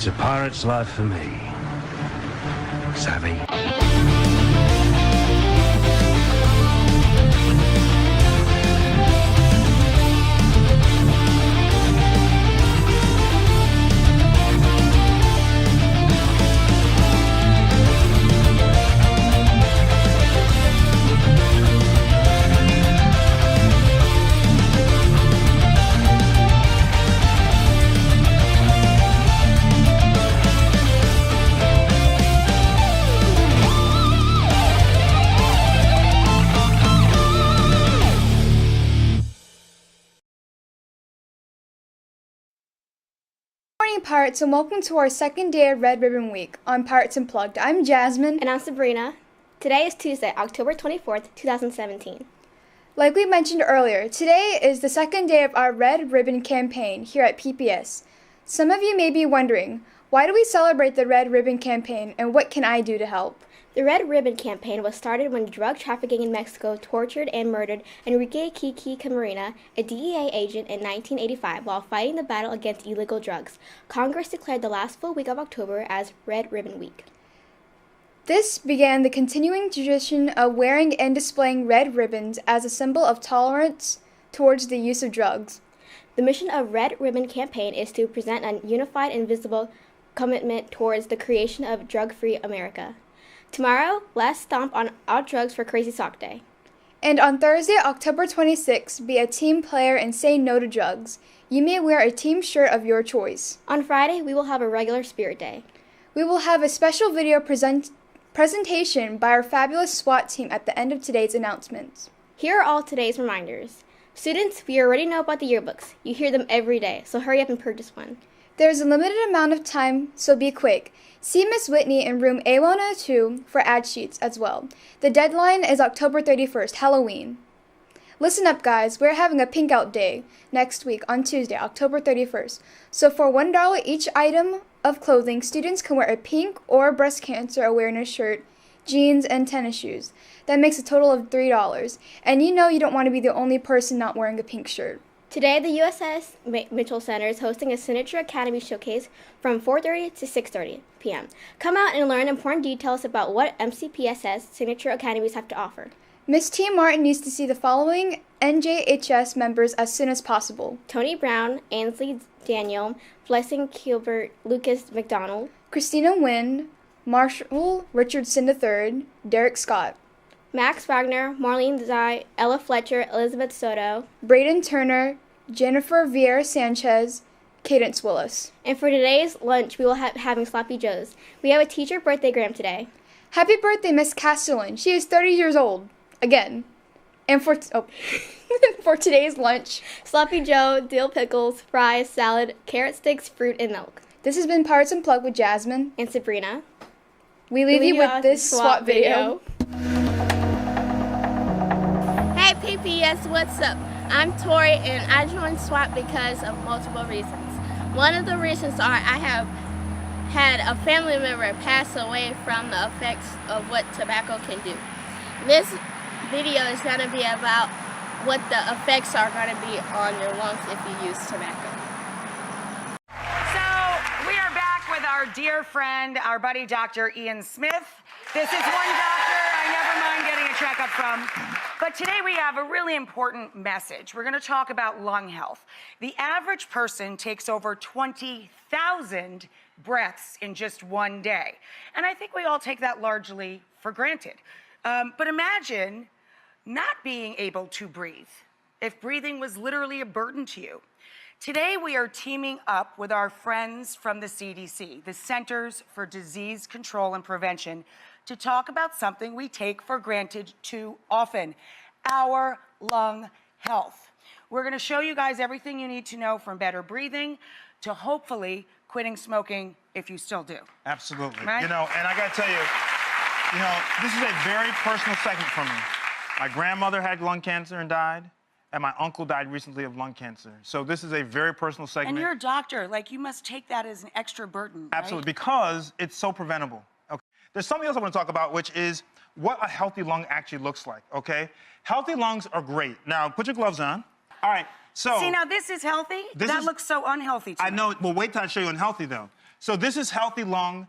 It's a pirate's life for me. Savvy? Good morning, Pirates, and welcome to our second day of Red Ribbon Week on Pirates Unplugged. I'm Jasmine. And I'm Sabrina. Today is Tuesday, October 24th, 2017. Like we mentioned earlier, today is the second day of our Red Ribbon campaign here at PPS. Some of you may be wondering, why do we celebrate the Red Ribbon campaign, and what can I do to help? The Red Ribbon campaign was started when drug trafficking in Mexico tortured and murdered Enrique Kiki Camarena, a DEA agent, in 1985 while fighting the battle against illegal drugs. Congress declared the last full week of October as Red Ribbon Week. This began the continuing tradition of wearing and displaying red ribbons as a symbol of tolerance towards the use of drugs. The mission of Red Ribbon campaign is to present a unified and visible commitment towards the creation of drug-free America. Tomorrow, let's stomp on out drugs for Crazy Sock Day. And on Thursday, October 26th, be a team player and say no to drugs. You may wear a team shirt of your choice. On Friday, we will have a regular Spirit Day. We will have a special video presentation by our fabulous SWAT team at the end of today's announcements. Here are all today's reminders. Students, we already know about the yearbooks. You hear them every day, so hurry up and purchase one. There's a limited amount of time, so be quick. See Miss Whitney in room A102 for ad sheets as well. The deadline is October 31st, Halloween. Listen up, guys. We're having a pink out day next week on Tuesday, October 31st. So for $1 each item of clothing, students can wear a pink or breast cancer awareness shirt, jeans, and tennis shoes. That makes a total of $3. And you know you don't want to be the only person not wearing a pink shirt. Today, the USS Mitchell Center is hosting a Signature Academy showcase from 4:30 to 6:30 p.m. Come out and learn important details about what MCPSS Signature Academies have to offer. Miss T. Martin needs to see the following NJHS members as soon as possible: Tony Brown, Ansley Daniel, Blessing Gilbert, Lucas McDonald, Christina Wynn, Marshall Richardson III, Derek Scott, Max Wagner, Marlene Zai, Ella Fletcher, Elizabeth Soto, Braden Turner, Jennifer Vieira Sanchez, Cadence Willis. And for today's lunch, we will have having Sloppy Joe's. We have a teacher birthday gram today. Happy birthday, Miss Castellan. She is 30 years old. Again. And for for today's lunch, Sloppy Joe, dill pickles, fries, salad, carrot sticks, fruit, and milk. This has been Pirates Unplugged with Jasmine And Sabrina. We leave you with this SWAT video. Hey PPS, what's up? I'm Tori and I joined SWAT because of multiple reasons. One of the reasons are I have had a family member pass away from the effects of what tobacco can do. This video is going to be about what the effects are going to be on your lungs if you use tobacco. So we are back with our dear friend, our buddy Dr. Ian Smith. This is one doctor I never mind getting a checkup from. But today we have a really important message. We're going to talk about lung health. The average person takes over 20,000 breaths in just one day. And I think we all take that largely for granted. But imagine not being able to breathe, if breathing was literally a burden to you. Today we are teaming up with our friends from the CDC, the Centers for Disease Control and Prevention, to talk about something we take for granted too often: our lung health. We're going to show you guys everything you need to know, from better breathing to hopefully quitting smoking if you still do. Absolutely. Right? You know, and I got to tell you, this is a very personal segment for me. My grandmother had lung cancer and died, and my uncle died recently of lung cancer. So this is a very personal segment. And you're a doctor, like, you must take that as an extra burden, Absolutely, right? because it's so preventable. Okay. There's something else I want to talk about, which is what a healthy lung actually looks like, okay? Healthy lungs are great. Now, put your gloves on. All right, so... See, now this is healthy? That looks so unhealthy to me. I know, well, wait till I show you unhealthy, though. So this is healthy lung.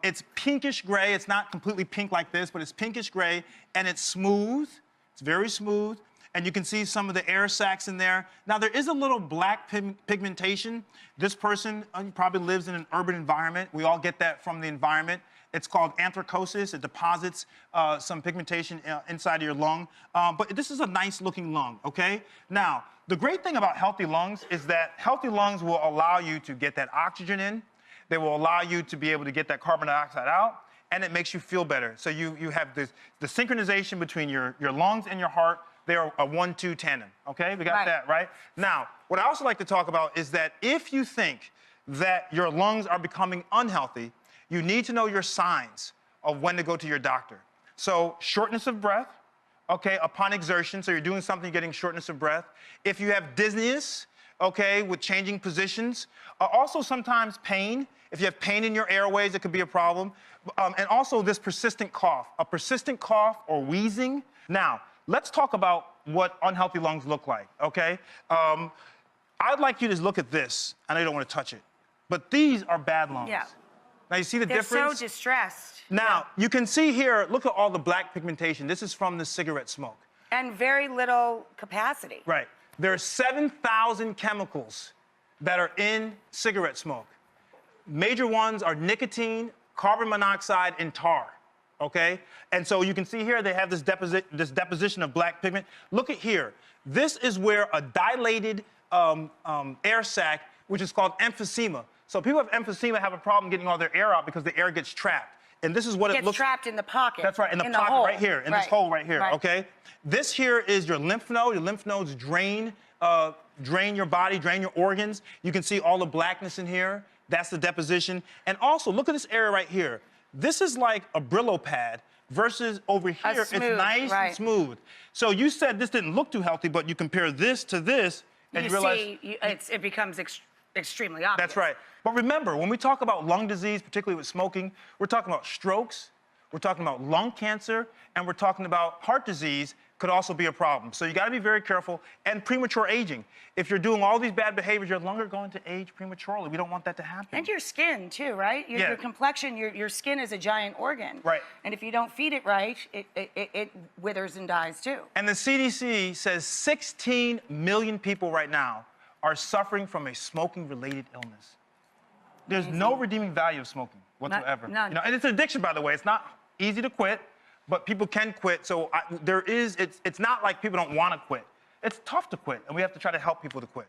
It's pinkish gray. It's not completely pink like this, but it's pinkish gray, and it's smooth. It's very smooth. And you can see some of the air sacs in there. Now, there is a little black pigmentation. This person probably lives in an urban environment. We all get that from the environment. It's called anthracosis. It deposits some pigmentation inside of your lung. But this is a nice-looking lung, okay? Now, the great thing about healthy lungs is that healthy lungs will allow you to get that oxygen in. They will allow you to be able to get that carbon dioxide out, and it makes you feel better. So you have the synchronization between your lungs and your heart. They are a 1-2 tandem, okay? We got that, right? Now, what I also like to talk about is that if you think that your lungs are becoming unhealthy, you need to know your signs of when to go to your doctor. So shortness of breath, okay, upon exertion. So you're doing something, you're getting shortness of breath. If you have dizziness, okay, with changing positions. Also sometimes pain. If you have pain in your airways, it could be a problem. And also this persistent cough, a persistent cough or wheezing. Now, let's talk about what unhealthy lungs look like, okay? I'd like you to look at this. I know you don't want to touch it, but these are bad lungs. Yeah. Now, you see the They're difference? so distressed. Now, you can see here, look at all the black pigmentation. This is from the cigarette smoke. And very little capacity. Right. There are 7,000 chemicals that are in cigarette smoke. Major ones are nicotine, carbon monoxide, and tar, okay? And so you can see here they have this deposition of black pigment. Look at here. This is where a dilated air sac, which is called emphysema. So people with emphysema have a problem getting all their air out because the air gets trapped. And this is what it looks like. Gets trapped in the pocket. That's right, in the pocket hole. right here, in this hole right here, Right. okay? This here is your lymph node. Your lymph nodes drain your body, drain your organs. You can see all the blackness in here. That's the deposition. And also, look at this area right here. This is like a Brillo pad versus over here, smooth, it's nice and smooth. So you said this didn't look too healthy, but you compare this to this, and you realize... it becomes extremely obvious. That's right. But remember, when we talk about lung disease, particularly with smoking, we're talking about strokes, we're talking about lung cancer, and we're talking about heart disease could also be a problem. So you got to be very careful. And premature aging. If you're doing all these bad behaviors, your lungs are going to age prematurely. We don't want that to happen. And your skin, too, right? Your complexion, your skin is a giant organ. Right. And if you don't feed it right, it withers and dies, too. And the CDC says 16 million people right now are suffering from a smoking-related illness. There's no redeeming value of smoking whatsoever. None. You know, and it's an addiction, by the way. It's not easy to quit, but people can quit. So it's not like people don't want to quit. It's tough to quit, and we have to try to help people to quit.